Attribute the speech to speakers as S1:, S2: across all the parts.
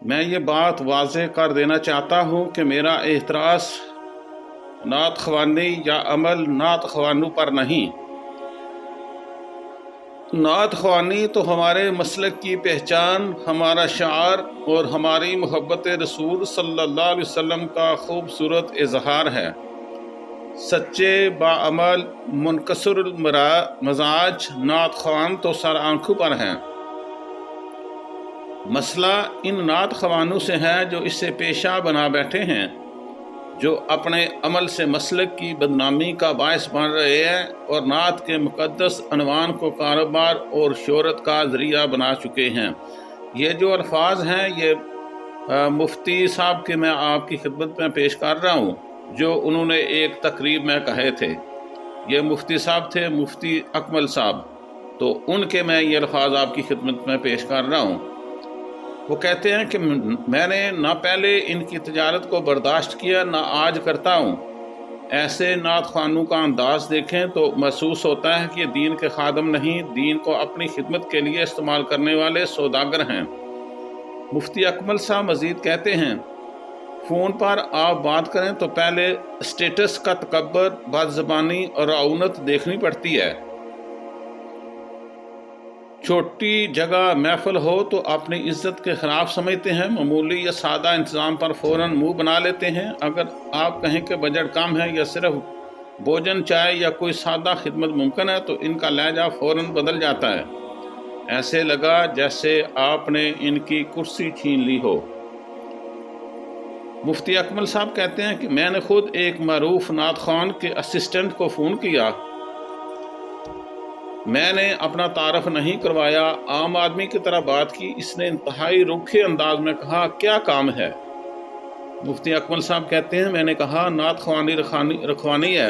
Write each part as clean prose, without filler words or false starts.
S1: मैं ये बात वाज़ेह कर देना चाहता हूँ कि मेरा एतराज़ नात ख़वानी या अमल नात ख़वानों पर नहीं। नात ख़वानी तो हमारे मसलक की पहचान, हमारा शार और हमारी मोहब्बत रसूल सल्लल्लाहु अलैहि वसल्लम का खूबसूरत इजहार है। सच्चे बाअमल मुनकसरुल मजाज नात ख़वान तो सर आंखों पर हैं। मसला इन नात ख़वानों से है जो इससे पेशा बना बैठे हैं, जो अपने अमल से मसलक की बदनामी का बायस बन रहे हैं और नात के मुक़द्दस अनवान को कारोबार और शोहरत का ज़रिया बना चुके हैं। ये जो अल्फाज हैं ये मुफ्ती साहब के मैं आपकी खिदमत में पेश कर रहा हूँ, जो उन्होंने एक तकरीब में कहे थे। ये मुफ्ती साहब थे, मुफ्ती अकमल साहब, तो उनके मैं ये अल्फाज आपकी खिदमत में पेश कर रहा हूँ। वो कहते हैं कि मैंने ना पहले इनकी तजारत को बर्दाश्त किया, ना आज करता हूँ। ऐसे नात ख़वानों का अंदाज़ देखें तो महसूस होता है कि दीन के खादम नहीं, दीन को अपनी खिदमत के लिए इस्तेमाल करने वाले सौदागर हैं। मुफ्ती अकमल साहब मज़ीद कहते हैं, फ़ोन पर आप बात करें तो पहले स्टेटस का तकब्बर, बदज़बानी और रऊनत देखनी पड़ती है। छोटी जगह महफिल हो तो अपनी इज्जत के ख़िलाफ़ समझते हैं, मामूली या सादा इंतज़ाम पर फ़ौरन मुंह बना लेते हैं। अगर आप कहें कि बजट कम है या सिर्फ भोजन, चाय या कोई सादा खिदमत मुमकिन है तो इनका लहजा फ़ौरन बदल जाता है। ऐसे लगा जैसे आपने इनकी कुर्सी छीन ली हो। मुफ्ती अकमल साहब कहते हैं कि मैंने खुद एक मरूफ नात ख़वान के असिस्टेंट को फ़ोन किया। मैंने अपना तारफ़ नहीं करवाया, आम आदमी की तरह बात की। इसने इंतहाई रूखे अंदाज में कहा, क्या काम है? मुफ्ती अकमल साहब कहते हैं, मैंने कहा नात ख़वानी रखवानी है।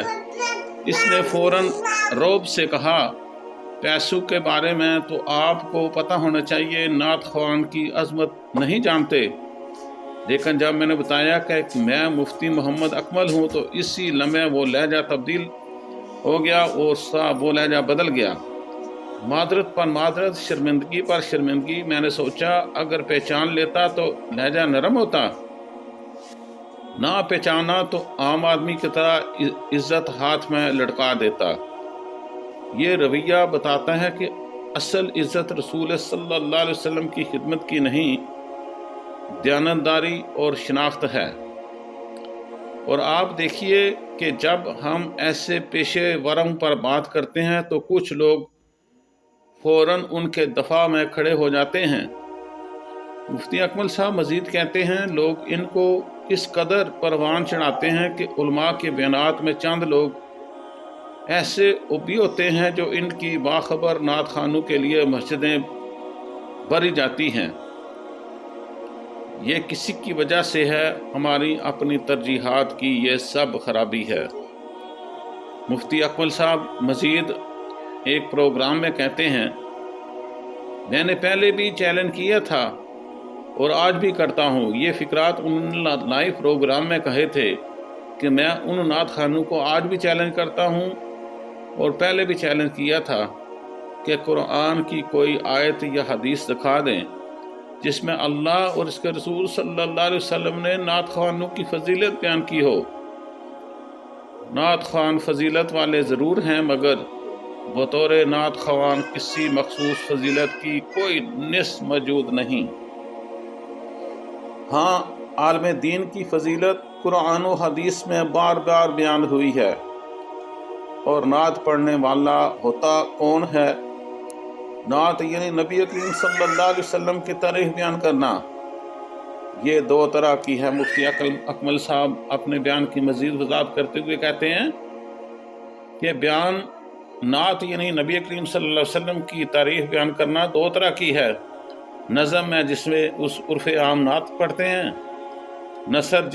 S1: इसने फ़ौरन रौब से कहा, पैसों के बारे में तो आपको पता होना चाहिए, नात ख़वान की अज़मत नहीं जानते। लेकिन जब मैंने बताया कि मैं मुफ्ती मोहम्मद अकमल हूँ तो इसी लम्हे वो लहजा तब्दील हो गया और वो लहजा बदल गया। मादरत पर मादरत, शर्मिंदगी पर शर्मिंदगी। मैंने सोचा अगर पहचान लेता तो लहजा नरम होता, ना पहचाना तो आम आदमी की तरह इज्जत हाथ में लटका देता। ये रवैया बताता है कि असल इज्जत रसूल सल्लल्लाहु अलैहि वसल्लम की खिदमत की नहीं, दयानतदारी और शनाख्त है। और आप देखिए कि जब हम ऐसे पेशे वरम पर बात करते हैं तो कुछ लोग फ़ौरन उनके दफ़ा में खड़े हो जाते हैं। मुफ्ती अकमल साहब मज़ीद कहते हैं, लोग इनको इस कदर परवान चढ़ाते हैं कि उलमा के बयानात में चंद लोग ऐसे उबी होते हैं जो इनकी बाखबर नात ख़ानों के लिए मस्जिदें भरी जाती हैं। ये किसी की वजह से है, हमारी अपनी तरजीहात की ये सब खराबी है। मुफ्ती अकमल साहब मज़ीद एक प्रोग्राम में कहते हैं, मैंने पहले भी चैलेंज किया था और आज भी करता हूँ। ये फ़िक्रात उन्होंने लाइव प्रोग्राम में कहे थे कि मैं उन नात ख़ानों को आज भी चैलेंज करता हूँ और पहले भी चैलेंज किया था कि कुरान की कोई आयत या हदीस दिखा दें जिसमें अल्लाह और इसके रसूल सल्लल्लाहु अलैहि वसल्लम ने नात ख़वानों की फजीलत बयान की हो। नात ख़वान फजीलत वाले ज़रूर हैं, मगर बतौर नात ख़वान किसी मखसूस फजीलत की कोई निस मौजूद नहीं। हाँ, आलम दीन की फजीलत कुरान और हदीस में बार बार बयान हुई है। और नात पढ़ने वाला होता कौन है? नात यानी नबी करीम सल्लल्लाहु अलैहि वसल्लम की तारीफ़ बयान करना। ये दो तरह की है। मुफ्ती अकमल साहब अपने बयान की मज़ीद वज़ाहत करते हुए कहते हैं कि बयान नात यानी नबी करीम सल्लल्लाहु अलैहि वसल्लम की तारीफ़ बयान करना दो तरह की है। नज़म है जिसमें उस उर्फ़ आम नात पढ़ते हैं, नसर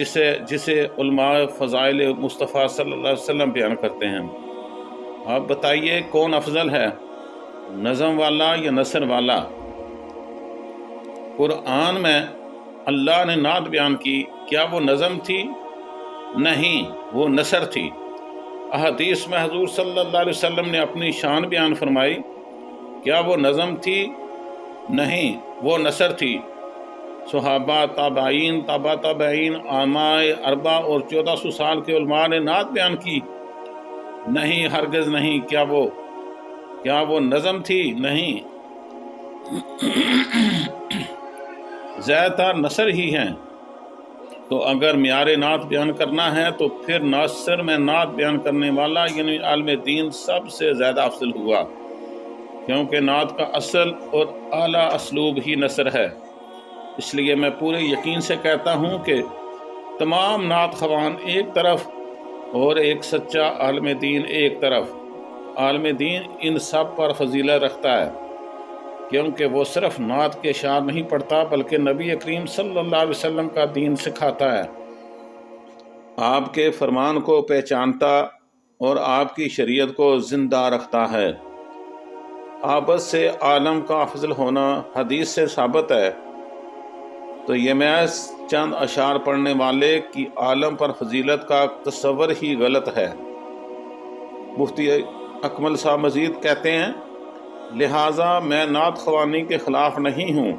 S1: जिसे उलमा फ़ज़ाइल मुस्तफ़ा सल्लल्लाहु अलैहि वसल्लम बयान करते हैं। आप बताइए कौन अफजल है, नज़म वाला या नसर वाला? कुरान में अल्लाह ने नात बयान की, क्या वो नज़म थी? नहीं, वो नसर थी। अहदीस में हुज़ूर सल्लल्लाहु अलैहि वसल्लम ने अपनी शान बयान फरमाई, क्या वो नज़म थी? नहीं, वो नसर थी। صحابہ، تابعین، تابع تابعین، علماء اربع اور 1400 سال کے علماء نے نعت بیان کی؟ نہیں، ہرگز نہیں۔ کیا وہ نظم تھی؟ نہیں، زیادہ نثر ہی ہیں۔ تو اگر معیار نعت بیان کرنا ہے تو پھر نثر میں نعت بیان کرنے والا یعنی عالم دین سب سے زیادہ افضل ہوا، کیونکہ نعت کا اصل اور اعلیٰ اسلوب ہی نثر ہے۔ اس لیے میں پورے یقین سے کہتا ہوں کہ تمام نعت خوان ایک طرف اور ایک سچا عالم دین ایک طرف، عالم دین ان سب پر فضیلت رکھتا ہے، کیونکہ وہ صرف نعت کے اشعار نہیں پڑھتا بلکہ نبی کریم صلی اللہ علیہ وسلم کا دین سکھاتا ہے، آپ کے فرمان کو پہچانتا اور آپ کی شریعت کو زندہ رکھتا ہے۔ آبد سے عالم کا افضل ہونا حدیث سے ثابت ہے، تو یہ محض چند اشعار پڑھنے والے کی عالم پر فضیلت کا تصور ہی غلط ہے۔ مفتی اکمل صاحب مزید کہتے ہیں، لہٰذا میں نعت خوانی کے خلاف نہیں ہوں،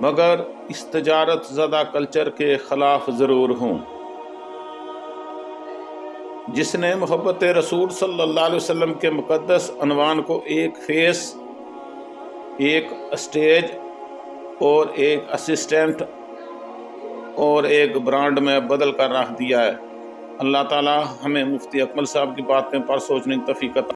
S1: مگر اس تجارت زدہ کلچر کے خلاف ضرور ہوں، جس نے محبت رسول صلی اللہ علیہ وسلم کے مقدس عنوان کو ایک فیس، ایک اسٹیج اور ایک اسسٹنٹ اور ایک برانڈ میں بدل کر رکھ دیا ہے۔ اللہ تعالی ہمیں مفتی اکمل صاحب کی باتیں پر سوچنے کی توفیق عطا